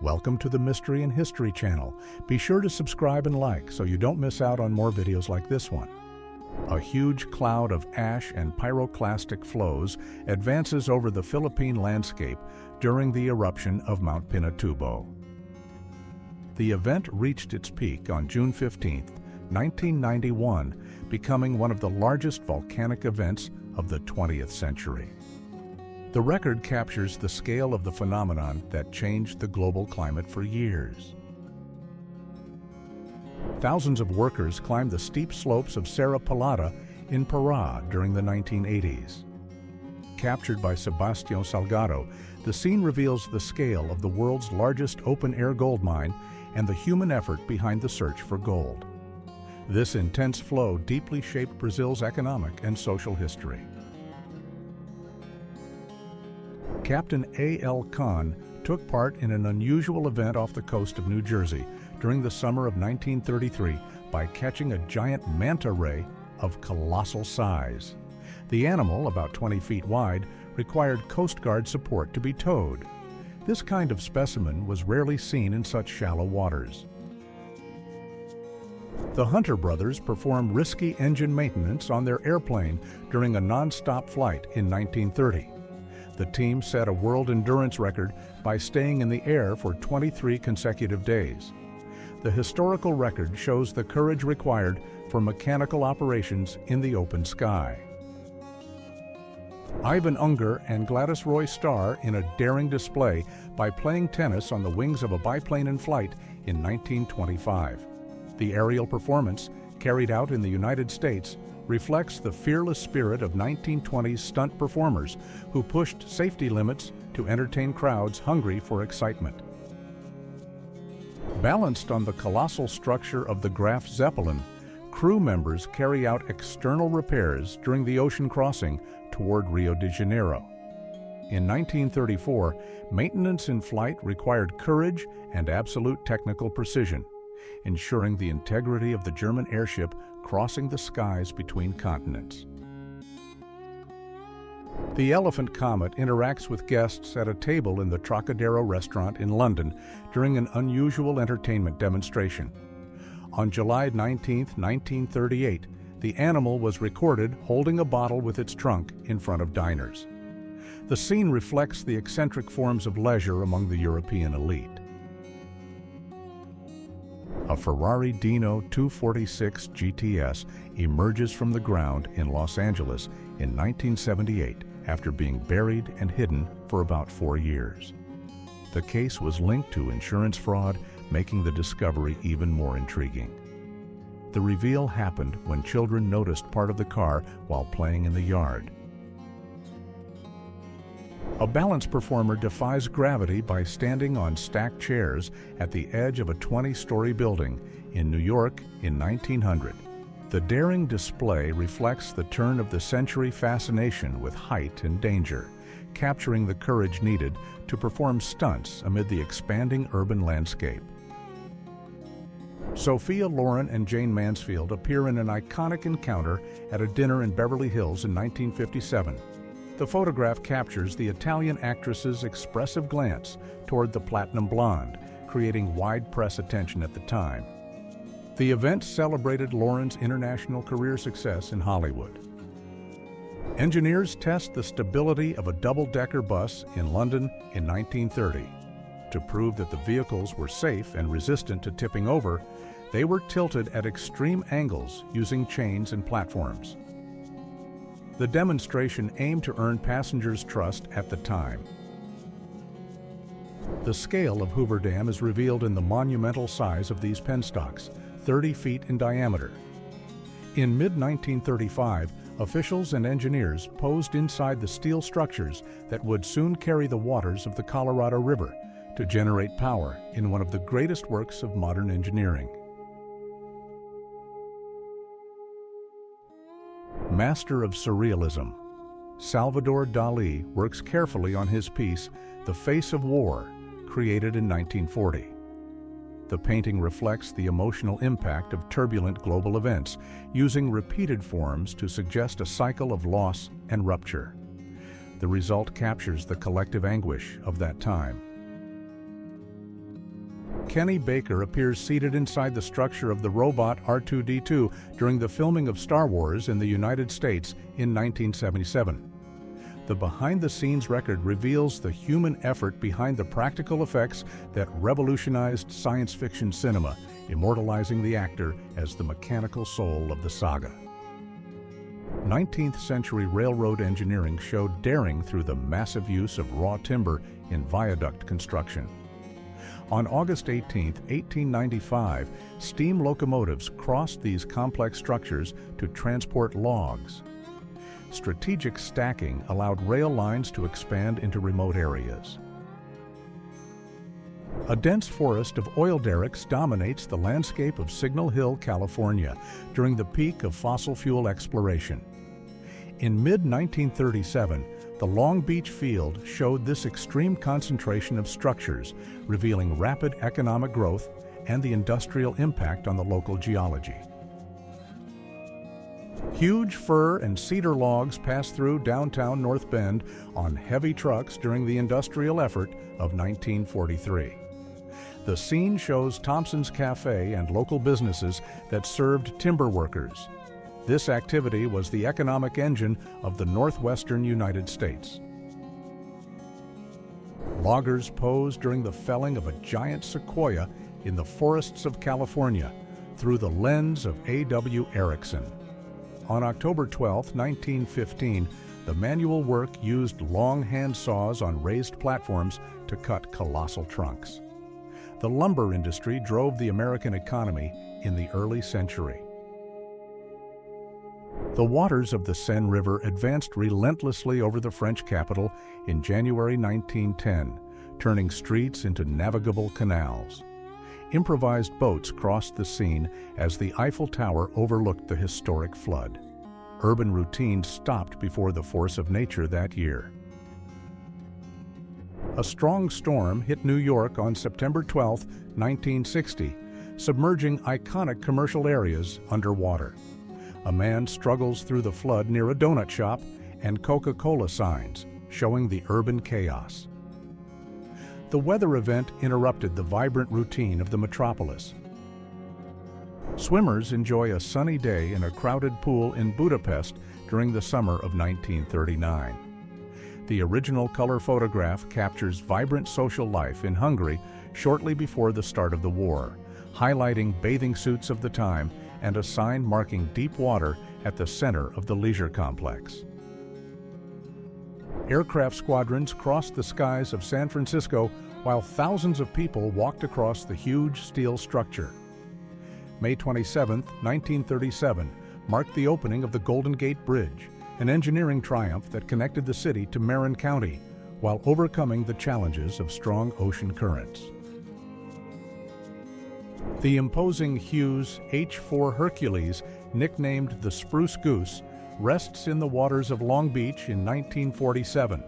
Welcome to the Mystery and History channel. Be sure to subscribe and like so you don't miss out on more videos like this one. A huge cloud of ash and pyroclastic flows advances over the Philippine landscape during the eruption of Mount Pinatubo. The event reached its peak on June 15, 1991, becoming one of the largest volcanic events of the 20th century. The record captures the scale of the phenomenon that changed the global climate for years. Thousands of workers climbed the steep slopes of Serra Pelada in Pará during the 1980s. Captured by Sebastião Salgado, the scene reveals the scale of the world's largest open-air gold mine and the human effort behind the search for gold. This intense flow deeply shaped Brazil's economic and social history. Captain A.L. Kahn took part in an unusual event off the coast of New Jersey during the summer of 1933 by catching a giant manta ray of colossal size. The animal, about 20 feet wide, required Coast Guard support to be towed. This kind of specimen was rarely seen in such shallow waters. The Hunter brothers performed risky engine maintenance on their airplane during a non-stop flight in 1930. The team set a world endurance record by staying in the air for 23 consecutive days. The historical record shows the courage required for mechanical operations in the open sky. Ivan Unger and Gladys Roy star in a daring display by playing tennis on the wings of a biplane in flight in 1925. The aerial performance, carried out in the United States, reflects the fearless spirit of 1920s stunt performers who pushed safety limits to entertain crowds hungry for excitement. Balanced on the colossal structure of the Graf Zeppelin, crew members carry out external repairs during the ocean crossing toward Rio de Janeiro. In 1934, maintenance in flight required courage and absolute technical precision, ensuring the integrity of the German airship crossing the skies between continents. The Elephant Comet interacts with guests at a table in the Trocadero restaurant in London during an unusual entertainment demonstration. On July 19, 1938, the animal was recorded holding a bottle with its trunk in front of diners. The scene reflects the eccentric forms of leisure among the European elite. A Ferrari Dino 246 GTS emerges from the ground in Los Angeles in 1978 after being buried and hidden for about 4 years. The case was linked to insurance fraud, making the discovery even more intriguing. The reveal happened when children noticed part of the car while playing in the yard. A balance performer defies gravity by standing on stacked chairs at the edge of a 20-story building in New York in 1900. The daring display reflects the turn-of-the-century fascination with height and danger, capturing the courage needed to perform stunts amid the expanding urban landscape. Sophia, Loren, and Jane Mansfield appear in an iconic encounter at a dinner in Beverly Hills in 1957. The photograph captures the Italian actress's expressive glance toward the platinum blonde, creating wide press attention at the time. The event celebrated Loren's international career success in Hollywood. Engineers test the stability of a double-decker bus in London in 1930. To prove that the vehicles were safe and resistant to tipping over, they were tilted at extreme angles using chains and platforms. The demonstration aimed to earn passengers' trust at the time. The scale of Hoover Dam is revealed in the monumental size of these penstocks, 30 feet in diameter. In mid-1935, officials and engineers posed inside the steel structures that would soon carry the waters of the Colorado River to generate power in one of the greatest works of modern engineering. Master of Surrealism, Salvador Dali works carefully on his piece, The Face of War, created in 1940. The painting reflects the emotional impact of turbulent global events, using repeated forms to suggest a cycle of loss and rupture. The result captures the collective anguish of that time. Kenny Baker appears seated inside the structure of the robot R2-D2 during the filming of Star Wars in the United States in 1977. The behind-the-scenes record reveals the human effort behind the practical effects that revolutionized science fiction cinema, immortalizing the actor as the mechanical soul of the saga. 19th century railroad engineering showed daring through the massive use of raw timber in viaduct construction. On August 18, 1895, steam locomotives crossed these complex structures to transport logs. Strategic stacking allowed rail lines to expand into remote areas. A dense forest of oil derricks dominates the landscape of Signal Hill, California, during the peak of fossil fuel exploration. In mid-1937, the Long Beach field showed this extreme concentration of structures, revealing rapid economic growth and the industrial impact on the local geology. Huge fir and cedar logs passed through downtown North Bend on heavy trucks during the industrial effort of 1943. The scene shows Thompson's Cafe and local businesses that served timber workers. This activity was the economic engine of the northwestern United States. Loggers posed during the felling of a giant sequoia in the forests of California through the lens of A.W. Erickson. On October 12, 1915, the manual work used long hand saws on raised platforms to cut colossal trunks. The lumber industry drove the American economy in the early century. The waters of the Seine River advanced relentlessly over the French capital in January 1910, turning streets into navigable canals. Improvised boats crossed the Seine as the Eiffel Tower overlooked the historic flood. Urban routine stopped before the force of nature that year. A strong storm hit New York on September 12, 1960, submerging iconic commercial areas underwater. A man struggles through the flood near a donut shop and Coca-Cola signs, showing the urban chaos. The weather event interrupted the vibrant routine of the metropolis. Swimmers enjoy a sunny day in a crowded pool in Budapest during the summer of 1939. The original color photograph captures vibrant social life in Hungary shortly before the start of the war, highlighting bathing suits of the time and a sign marking deep water at the center of the leisure complex. Aircraft squadrons crossed the skies of San Francisco while thousands of people walked across the huge steel structure. May 27, 1937, marked the opening of the Golden Gate Bridge, an engineering triumph that connected the city to Marin County while overcoming the challenges of strong ocean currents. The imposing Hughes H-4 Hercules, nicknamed the Spruce Goose, rests in the waters of Long Beach in 1947.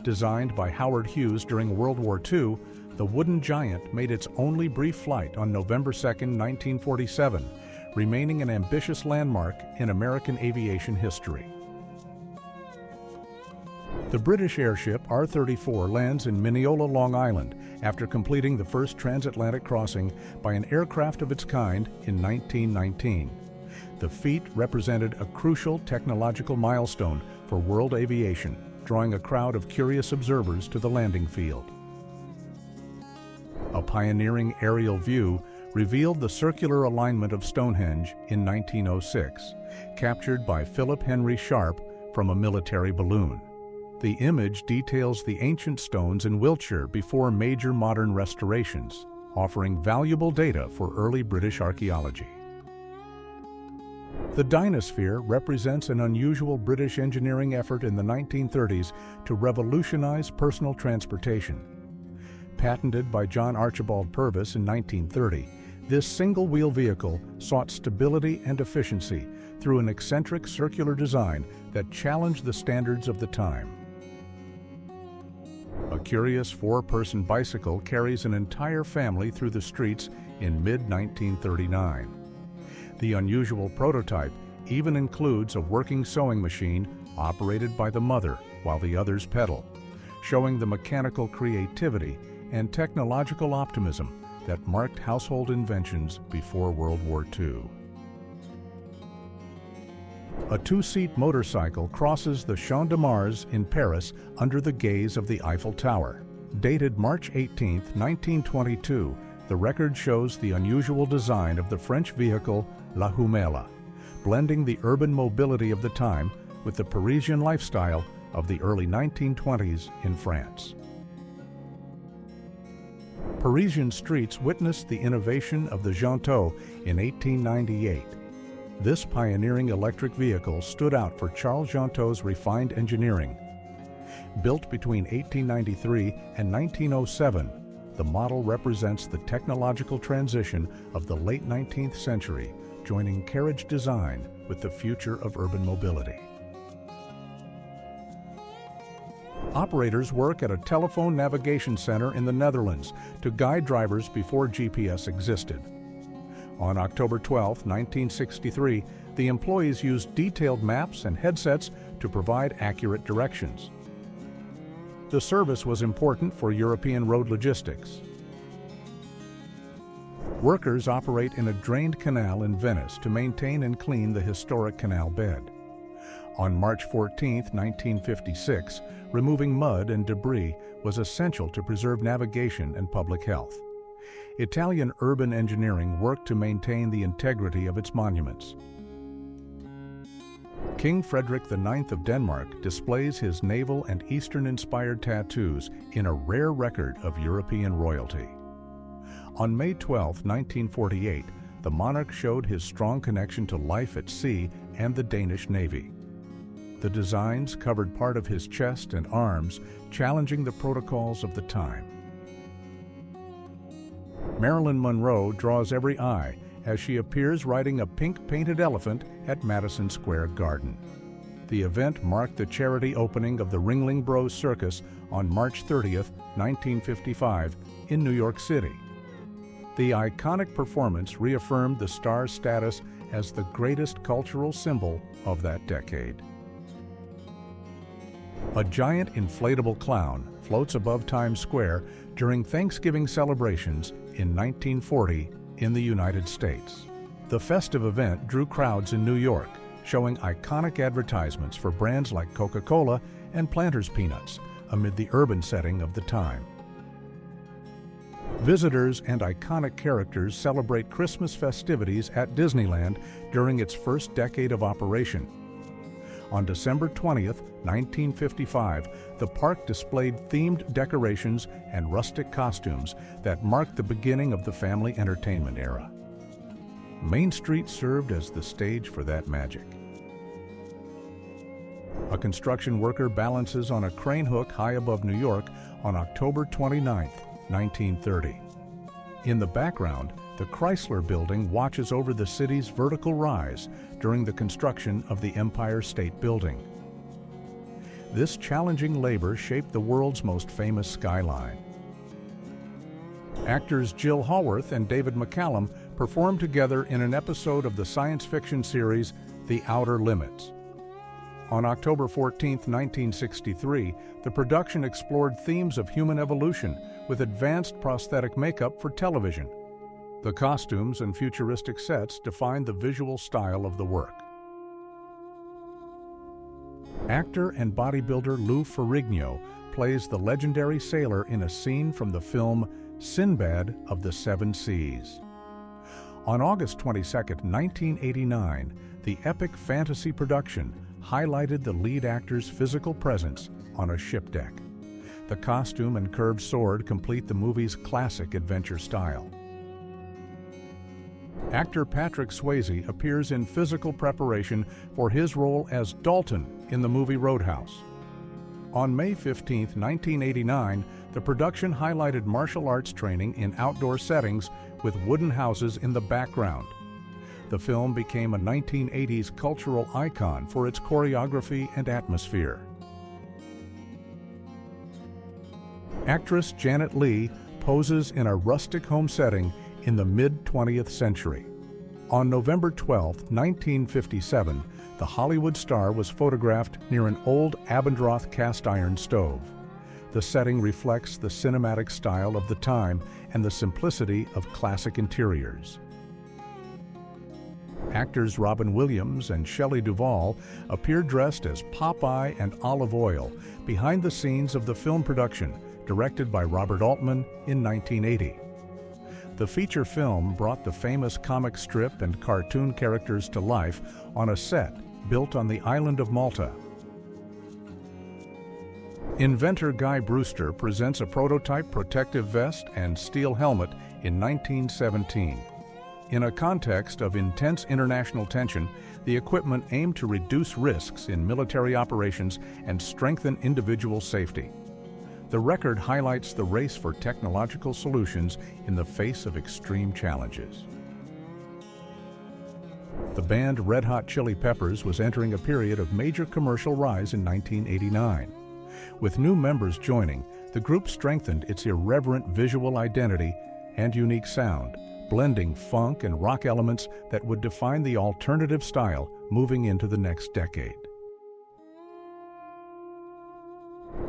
Designed by Howard Hughes during World War II, the wooden giant made its only brief flight on November 2, 1947, remaining an ambitious landmark in American aviation history. The British airship R-34 lands in Mineola, Long Island, after completing the first transatlantic crossing by an aircraft of its kind in 1919. The feat represented a crucial technological milestone for world aviation, drawing a crowd of curious observers to the landing field. A pioneering aerial view revealed the circular alignment of Stonehenge in 1906, captured by Philip Henry Sharp from a military balloon. The image details the ancient stones in Wiltshire before major modern restorations, offering valuable data for early British archaeology. The Dynasphere represents an unusual British engineering effort in the 1930s to revolutionize personal transportation. Patented by John Archibald Purvis in 1930, this single-wheel vehicle sought stability and efficiency through an eccentric circular design that challenged the standards of the time. A curious four-person bicycle carries an entire family through the streets in mid-1939. The unusual prototype even includes a working sewing machine operated by the mother while the others pedal, showing the mechanical creativity and technological optimism that marked household inventions before World War II. A two-seat motorcycle crosses the Champ de Mars in Paris under the gaze of the Eiffel Tower. Dated March 18, 1922, the record shows the unusual design of the French vehicle La Jumela, blending the urban mobility of the time with the Parisian lifestyle of the early 1920s in France. Parisian streets witnessed the innovation of the Jonto in 1898. This pioneering electric vehicle stood out for Charles Jonto's refined engineering. Built between 1893 and 1907, the model represents the technological transition of the late 19th century, joining carriage design with the future of urban mobility. Operators work at a telephone navigation center in the Netherlands to guide drivers before GPS existed. On October 12, 1963, the employees used detailed maps and headsets to provide accurate directions. The service was important for European road logistics. Workers operate in a drained canal in Venice to maintain and clean the historic canal bed. On March 14, 1956, removing mud and debris was essential to preserve navigation and public health. Italian urban engineering worked to maintain the integrity of its monuments. King Frederick IX of Denmark displays his naval and Eastern-inspired tattoos in a rare record of European royalty. On May 12, 1948, the monarch showed his strong connection to life at sea and the Danish Navy. The designs covered part of his chest and arms, challenging the protocols of the time. Marilyn Monroe draws every eye as she appears riding a pink painted elephant at Madison Square Garden. The event marked the charity opening of the Ringling Bros Circus on March 30, 1955, in New York City. The iconic performance reaffirmed the star's status as the greatest cultural symbol of that decade. A giant inflatable clown floats above Times Square during Thanksgiving celebrations in 1940 in the United States. The festive event drew crowds in New York, showing iconic advertisements for brands like Coca-Cola and Planters Peanuts amid the urban setting of the time. Visitors and iconic characters celebrate Christmas festivities at Disneyland during its first decade of operation. On December 20, 1955, the park displayed themed decorations and rustic costumes that marked the beginning of the family entertainment era. Main Street served as the stage for that magic. A construction worker balances on a crane hook high above New York on October 29, 1930. In the background, the Chrysler Building watches over the city's vertical rise during the construction of the Empire State Building. This challenging labor shaped the world's most famous skyline. Actors Jill Haworth and David McCallum performed together in an episode of the science fiction series The Outer Limits. On October 14, 1963, the production explored themes of human evolution with advanced prosthetic makeup for television. The costumes and futuristic sets defined the visual style of the work. Actor and bodybuilder Lou Ferrigno plays the legendary sailor in a scene from the film Sinbad of the Seven Seas. On August 22, 1989, the epic fantasy production highlighted the lead actor's physical presence on a ship deck. The costume and curved sword complete the movie's classic adventure style. Actor Patrick Swayze appears in physical preparation for his role as Dalton in the movie Roadhouse. On May 15, 1989, the production highlighted martial arts training in outdoor settings with wooden houses in the background. The film became a 1980s cultural icon for its choreography and atmosphere. Actress Janet Leigh poses in a rustic home setting in the mid-20th century. On November 12, 1957, the Hollywood star was photographed near an old Abendroth cast iron stove. The setting reflects the cinematic style of the time and the simplicity of classic interiors. Actors Robin Williams and Shelley Duvall appear dressed as Popeye and Olive Oyl behind the scenes of the film production, directed by Robert Altman in 1980. The feature film brought the famous comic strip and cartoon characters to life on a set built on the island of Malta. Inventor Guy Brewster presents a prototype protective vest and steel helmet in 1917. In a context of intense international tension, the equipment aimed to reduce risks in military operations and strengthen individual safety. The record highlights the race for technological solutions in the face of extreme challenges. The band Red Hot Chili Peppers was entering a period of major commercial rise in 1989. With new members joining, the group strengthened its irreverent visual identity and unique sound, blending funk and rock elements that would define the alternative style moving into the next decade.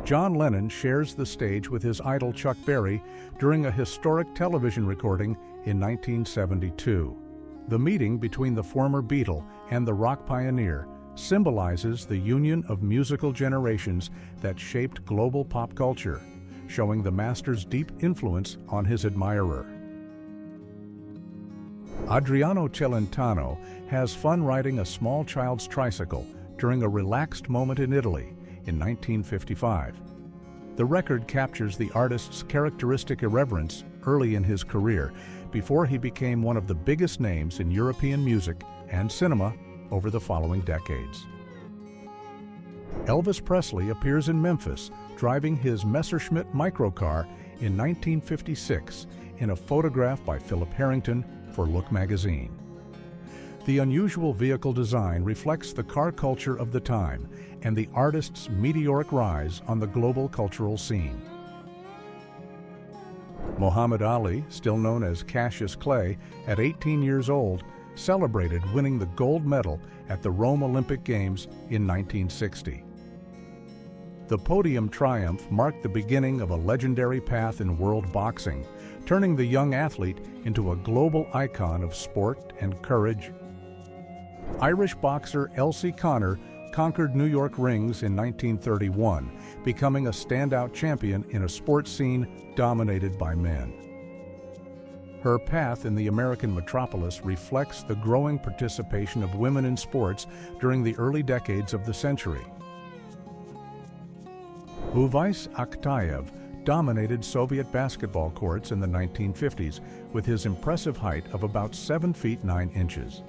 John Lennon shares the stage with his idol Chuck Berry during a historic television recording in 1972. The meeting between the former Beatle and the rock pioneer symbolizes the union of musical generations that shaped global pop culture, showing the master's deep influence on his admirer. Adriano Celentano has fun riding a small child's tricycle during a relaxed moment in Italy in 1955. The record captures the artist's characteristic irreverence early in his career, before he became one of the biggest names in European music and cinema over the following decades. Elvis Presley appears in Memphis driving his Messerschmitt microcar in 1956 in a photograph by Philip Harrington for Look magazine. The unusual vehicle design reflects the car culture of the time and the artist's meteoric rise on the global cultural scene. Muhammad Ali, still known as Cassius Clay, at 18 years old, celebrated winning the gold medal at the Rome Olympic Games in 1960. The podium triumph marked the beginning of a legendary path in world boxing, turning the young athlete into a global icon of sport and courage. Irish boxer Elsie Connor conquered New York rings in 1931, becoming a standout champion in a sports scene dominated by men. Her path in the American metropolis reflects the growing participation of women in sports during the early decades of the century. Uvais Akhtayev dominated Soviet basketball courts in the 1950s with his impressive height of about 7 feet 9 inches.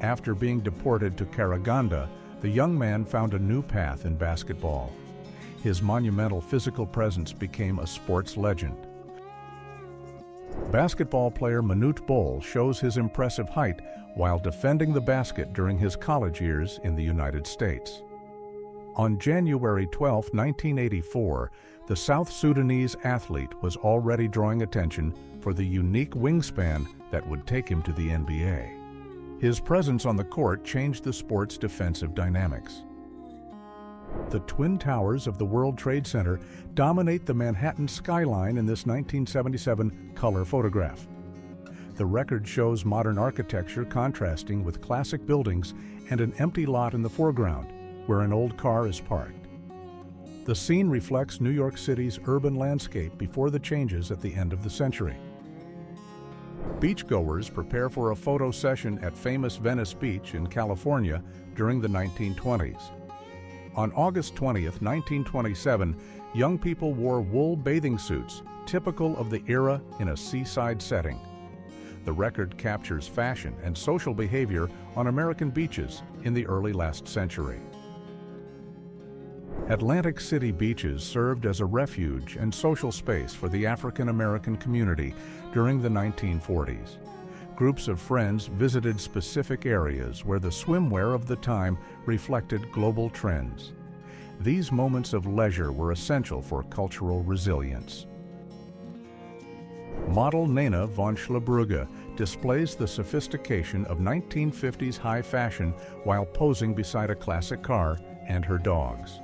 After being deported to Karaganda, the young man found a new path in basketball. His monumental physical presence became a sports legend. Basketball player Manute Bol shows his impressive height while defending the basket during his college years in the United States. On January 12, 1984, the South Sudanese athlete was already drawing attention for the unique wingspan that would take him to the NBA. His presence on the court changed the sport's defensive dynamics. The Twin Towers of the World Trade Center dominate the Manhattan skyline in this 1977 color photograph. The record shows modern architecture contrasting with classic buildings and an empty lot in the foreground, where an old car is parked. The scene reflects New York City's urban landscape before the changes at the end of the century. Beachgoers prepare for a photo session at famous Venice Beach in California during the 1920s. On August 20th, 1927, young people wore wool bathing suits, typical of the era in a seaside setting. The record captures fashion and social behavior on American beaches in the early last century. Atlantic City beaches served as a refuge and social space for the African American community during the 1940s. Groups of friends visited specific areas where the swimwear of the time reflected global trends. These moments of leisure were essential for cultural resilience. Model Nena von Schliebrugge displays the sophistication of 1950s high fashion while posing beside a classic car and her dogs.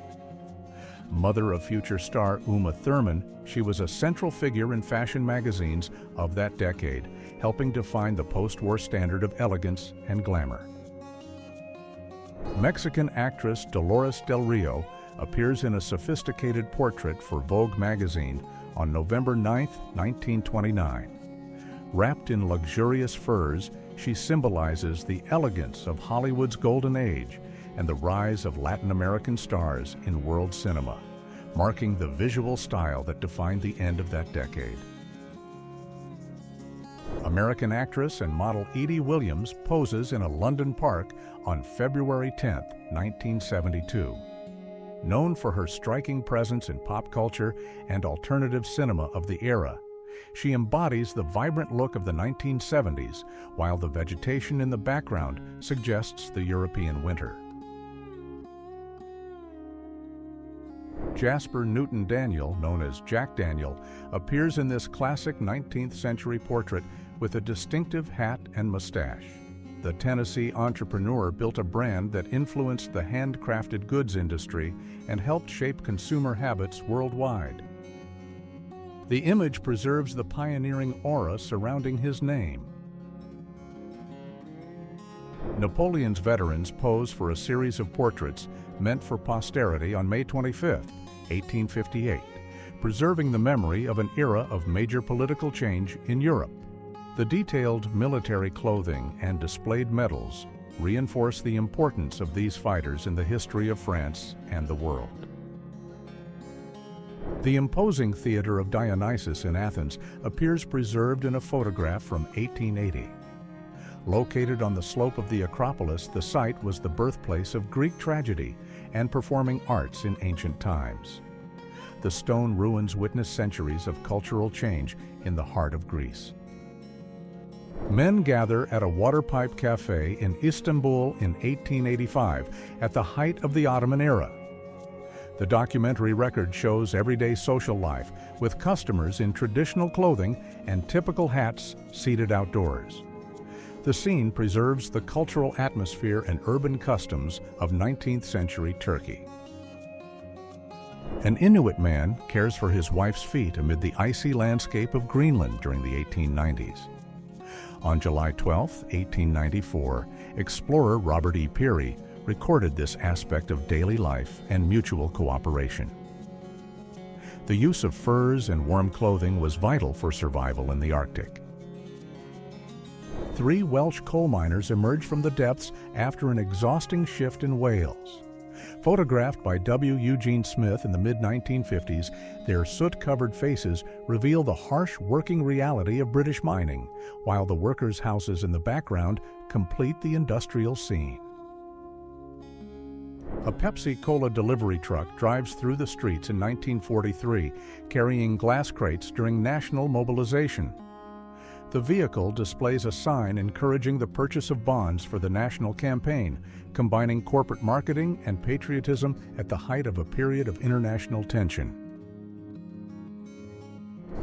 Mother of future star Uma Thurman, she was a central figure in fashion magazines of that decade, helping define the post-war standard of elegance and glamour. Mexican actress Dolores Del Rio appears in a sophisticated portrait for Vogue magazine on November 9, 1929. Wrapped in luxurious furs, she symbolizes the elegance of Hollywood's golden age and the rise of Latin American stars in world cinema, marking the visual style that defined the end of that decade. American actress and model Edie Williams poses in a London park on February 10, 1972. Known for her striking presence in pop culture and alternative cinema of the era, she embodies the vibrant look of the 1970s, while the vegetation in the background suggests the European winter. Jasper Newton Daniel, known as Jack Daniel, appears in this classic 19th century portrait with a distinctive hat and mustache. The Tennessee entrepreneur built a brand that influenced the handcrafted goods industry and helped shape consumer habits worldwide. The image preserves the pioneering aura surrounding his name. Napoleon's veterans pose for a series of portraits meant for posterity on May 25, 1858, preserving the memory of an era of major political change in Europe. The detailed military clothing and displayed medals reinforce the importance of these fighters in the history of France and the world. The imposing Theater of Dionysus in Athens appears preserved in a photograph from 1880. Located on the slope of the Acropolis, the site was the birthplace of Greek tragedy and performing arts in ancient times. The stone ruins witness centuries of cultural change in the heart of Greece. Men gather at a water pipe cafe in Istanbul in 1885 at the height of the Ottoman era. The documentary record shows everyday social life with customers in traditional clothing and typical hats seated outdoors. The scene preserves the cultural atmosphere and urban customs of 19th century Turkey. An Inuit man cares for his wife's feet amid the icy landscape of Greenland during the 1890s. On July 12, 1894, explorer Robert E. Peary recorded this aspect of daily life and mutual cooperation. The use of furs and warm clothing was vital for survival in the Arctic. 3 Welsh coal miners emerged from the depths after an exhausting shift in Wales. Photographed by W. Eugene Smith in the mid-1950s, their soot-covered faces reveal the harsh working reality of British mining, while the workers' houses in the background complete the industrial scene. A Pepsi Cola delivery truck drives through the streets in 1943, carrying glass crates during national mobilization. The vehicle displays a sign encouraging the purchase of bonds for the national campaign, combining corporate marketing and patriotism at the height of a period of international tension.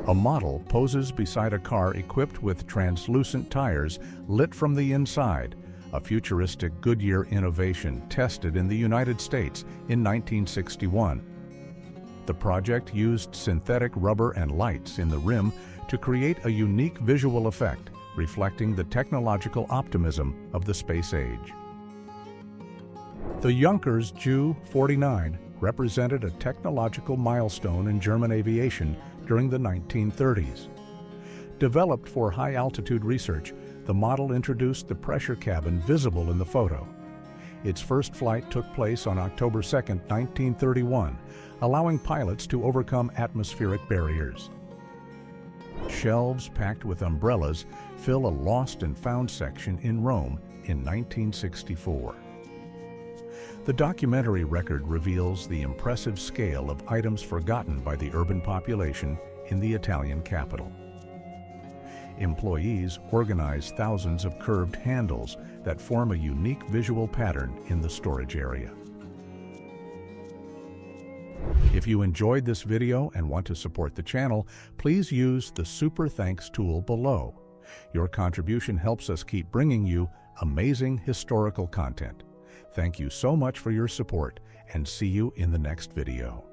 A model poses beside a car equipped with translucent tires lit from the inside, a futuristic Goodyear innovation tested in the United States in 1961. The project used synthetic rubber and lights in the rim to create a unique visual effect, reflecting the technological optimism of the space age. The Junkers Ju-49 represented a technological milestone in German aviation during the 1930s. Developed for high-altitude research, the model introduced the pressure cabin visible in the photo. Its first flight took place on October 2, 1931, allowing pilots to overcome atmospheric barriers. Shelves packed with umbrellas fill a lost and found section in Rome in 1964. The documentary record reveals the impressive scale of items forgotten by the urban population in the Italian capital. Employees organize thousands of curved handles that form a unique visual pattern in the storage area. If you enjoyed this video and want to support the channel, please use the Super Thanks tool below. Your contribution helps us keep bringing you amazing historical content. Thank you so much for your support, and see you in the next video.